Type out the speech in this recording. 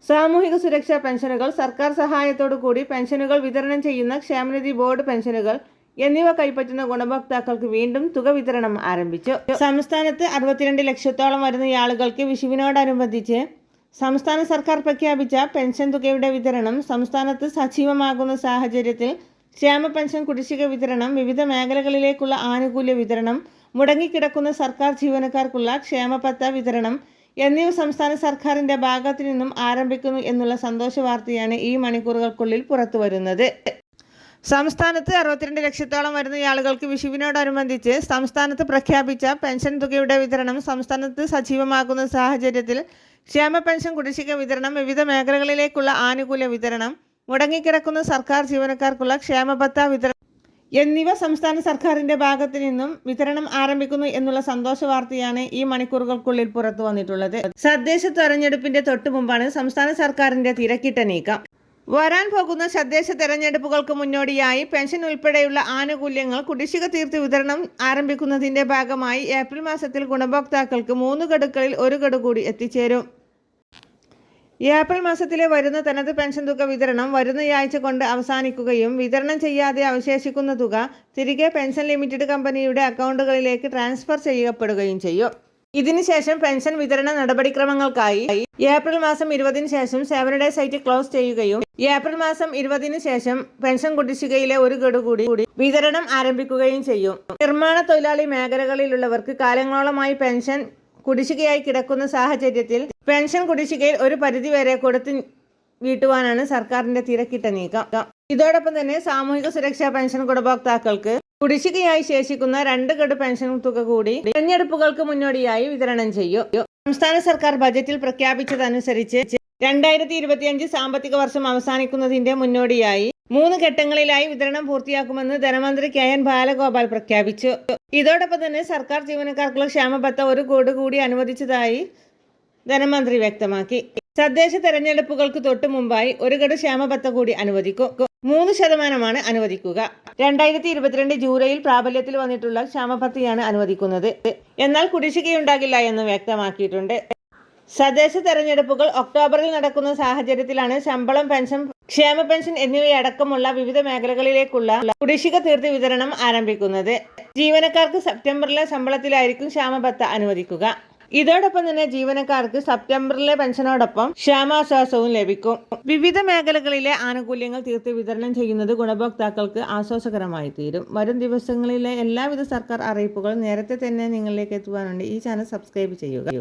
സാമൂഹിക സുരക്ഷാ പെൻഷനുകൾ, സർക്കാർ സഹായത്തോടു കൂടി പെൻഷനുകൾ വിതരണം ചെയ്യുന്ന ക്ഷേമനിധി ബോർഡ് പെൻഷനുകൾ എന്നിവ കൈപ്പറ്റുന്ന ഗുണഭോക്താക്കൾക്ക് വീണ്ടും തുക വിതരണം ആരംഭിച്ചു. സംസ്ഥാനത്ത് 62 ലക്ഷത്തോളം വരുന്ന ആളുകൾക്ക് വിഷുവിനോടനുബന്ധിച്ച് സംസ്ഥാന സർക്കാർ പ്രഖ്യാപിച്ച പെൻഷൻ തുകയുടെ വിതരണം സംസ്ഥാനത്ത് സജീവമാകുന്ന സാഹചര്യത്തിൽ ക്ഷേമ പെൻഷൻ കുടിശ്ശിക വിതരണം, വിവിധ മേഖലകളിലേക്കുള്ള ആനുകൂല്യ വിതരണം, മുടങ്ങിക്കിടക്കുന്ന സർക്കാർ ജീവനക്കാർക്കുള്ള ക്ഷേമപത്ത വിതരണം എന്നിവ സംസ്ഥാന സർക്കാരിൻ്റെ ഭാഗത്തു നിന്നും ആരംഭിക്കുന്നു എന്നുള്ള സന്തോഷ വാർത്തയാണ് ഈ മണിക്കൂറുകൾക്കുള്ളിൽ പുറത്തു വരുന്നത്. സംസ്ഥാനത്ത് 62 ലക്ഷത്തോളം വരുന്ന ആളുകൾക്ക് വിഷുവിനോടനുബന്ധിച്ച് സംസ്ഥാനത്ത് പ്രഖ്യാപിച്ച പെൻഷൻ തുകയുടെ വിതരണം സംസ്ഥാനത്ത് സജീവമാകുന്ന സാഹചര്യത്തിൽ ക്ഷേമ പെൻഷൻ കുടിശ്ശിക വിതരണം, വിവിധ മേഖലകളിലേക്കുള്ള ആനുകൂല്യ വിതരണം, മുടങ്ങിക്കിടക്കുന്ന സർക്കാർ ജീവനക്കാർക്കുള്ള ക്ഷേമപത്ത വിതരണം എന്നിവ സംസ്ഥാന സർക്കാരിൻ്റെ ഭാഗത്തു നിന്നും വിതരണം ആരംഭിക്കുന്നു എന്നുള്ള സന്തോഷ വാർത്തയാണ് ഈ മണിക്കൂറുകൾക്കുള്ളിൽ പുറത്തു വന്നിട്ടുള്ളത്. തദ്ദേശ തെരഞ്ഞെടുപ്പിന്റെ തൊട്ടു മുമ്പാണ് സംസ്ഥാന സർക്കാരിന്റെ തിരക്കിട്ട നീക്കം. വരാൻ പോകുന്ന തദ്ദേശ തെരഞ്ഞെടുപ്പുകൾക്ക് മുന്നോടിയായി പെൻഷൻ ഉൾപ്പെടെയുള്ള ആനുകൂല്യങ്ങൾ കുടിശ്ശിക തീർത്ത് വിതരണം ആരംഭിക്കുന്നതിന്റെ ഭാഗമായി ഏപ്രിൽ മാസത്തിൽ ഗുണഭോക്താക്കൾക്ക് 3 ഗഡുക്കളിൽ 1 ഗഡു കൂടി എത്തിച്ചേരും. ഏപ്രിൽ മാസത്തിലെ വരുന്ന തനത് പെൻഷൻ തുക വിതരണം വരുന്നയാഴ്ച കൊണ്ട് അവസാനിക്കുകയും വിതരണം ചെയ്യാതെ അവശേഷിക്കുന്ന തുക തിരികെ പെൻഷൻ ലിമിറ്റഡ് കമ്പനിയുടെ അക്കൗണ്ടുകളിലേക്ക് ട്രാൻസ്ഫർ ചെയ്യപ്പെടുകയും ചെയ്യും. ഇതിനുശേഷം പെൻഷൻ വിതരണ നടപടിക്രമങ്ങൾക്കായി ഏപ്രിൽ മാസം 20-ന് ശേഷം സേവനയുടെ സൈറ്റ് ക്ലോസ് ചെയ്യുകയും ഏപ്രിൽ മാസം 20-ന് ശേഷം പെൻഷൻ കുടിശ്ശികയിലെ 1 ഗഡു കൂടി വിതരണം ആരംഭിക്കുകയും ചെയ്യും. നിർമ്മാണ തൊഴിലാളി മേഖലകളിലുള്ളവർക്ക് കാലങ്ങളോളമായി പെൻഷൻ കുടിശ്ശികയായി കിടക്കുന്ന സാഹചര്യത്തിൽ പെൻഷൻ കുടിശ്ശികയിൽ ഒരു പരിധിവരെ കൊടുത്തു വീട്ടുവാനാണ് സർക്കാരിന്റെ തിരക്കിട്ട നീക്കം. ഇതോടൊപ്പം തന്നെ സാമൂഹിക സുരക്ഷാ പെൻഷൻ ഗുണഭോക്താക്കൾക്ക് കുടിശ്ശികയായി ശേഷിക്കുന്ന 2 ഗഡു പെൻഷൻ തുക കൂടി തെരഞ്ഞെടുപ്പുകൾക്ക് മുന്നോടിയായി വിതരണം ചെയ്യും. സംസ്ഥാന സർക്കാർ ബജറ്റിൽ പ്രഖ്യാപിച്ചതനുസരിച്ച് 2025 സാമ്പത്തിക വർഷം അവസാനിക്കുന്നതിന്റെ മുന്നോടിയായി 3 ഘട്ടങ്ങളിലായി വിതരണം പൂർത്തിയാക്കുമെന്ന് ധനമന്ത്രി KN ബാലഗോപാൽ പ്രഖ്യാപിച്ചു. ഇതോടൊപ്പം തന്നെ സർക്കാർ ജീവനക്കാർക്കുള്ള ക്ഷേമബത്ത 1 കോടി കൂടി അനുവദിച്ചതായി ധനമന്ത്രി വ്യക്തമാക്കി. തദ്ദേശ തെരഞ്ഞെടുപ്പുകൾക്ക് തൊട്ടു മുമ്പായി 1 ഗഡു ക്ഷേമബത്ത കൂടി അനുവദിക്കും. 3% അനുവദിക്കുക. 2022 ജൂലൈയിൽ പ്രാബല്യത്തിൽ വന്നിട്ടുള്ള ക്ഷേമബത്തയാണ് അനുവദിക്കുന്നത്. എന്നാൽ കുടിശ്ശികയുണ്ടാകില്ല എന്ന് വ്യക്തമാക്കിയിട്ടുണ്ട്. തദ്ദേശ തെരഞ്ഞെടുപ്പുകൾ ഒക്ടോബറിൽ നടക്കുന്ന സാഹചര്യത്തിലാണ് ശമ്പളം, പെൻഷൻ, ക്ഷേമ പെൻഷൻ എന്നിവയടക്കമുള്ള വിവിധ മേഖലകളിലേക്കുള്ള കുടിശ്ശിക തീർത്ത് വിതരണം ആരംഭിക്കുന്നത്. ജീവനക്കാർക്ക് സെപ്റ്റംബറിലെ ശമ്പളത്തിലായിരിക്കും ക്ഷേമബത്ത അനുവദിക്കുക. ഇതോടൊപ്പം തന്നെ ജീവനക്കാർക്ക് സെപ്റ്റംബറിലെ പെൻഷനോടൊപ്പം ക്ഷേമാശ്വാസവും ലഭിക്കും. വിവിധ മേഖലകളിലെ ആനുകൂല്യങ്ങൾ തീർത്ത് വിതരണം ചെയ്യുന്നത് ഗുണഭോക്താക്കൾക്ക് ആശ്വാസകരമായി തീരും. വരും ദിവസങ്ങളിലെ എല്ലാവിധ സർക്കാർ അറിയിപ്പുകളും നേരത്തെ തന്നെ നിങ്ങളിലേക്ക് എത്തുവാനുണ്ട്. ഈ ചാനൽ സബ്സ്ക്രൈബ് ചെയ്യുക.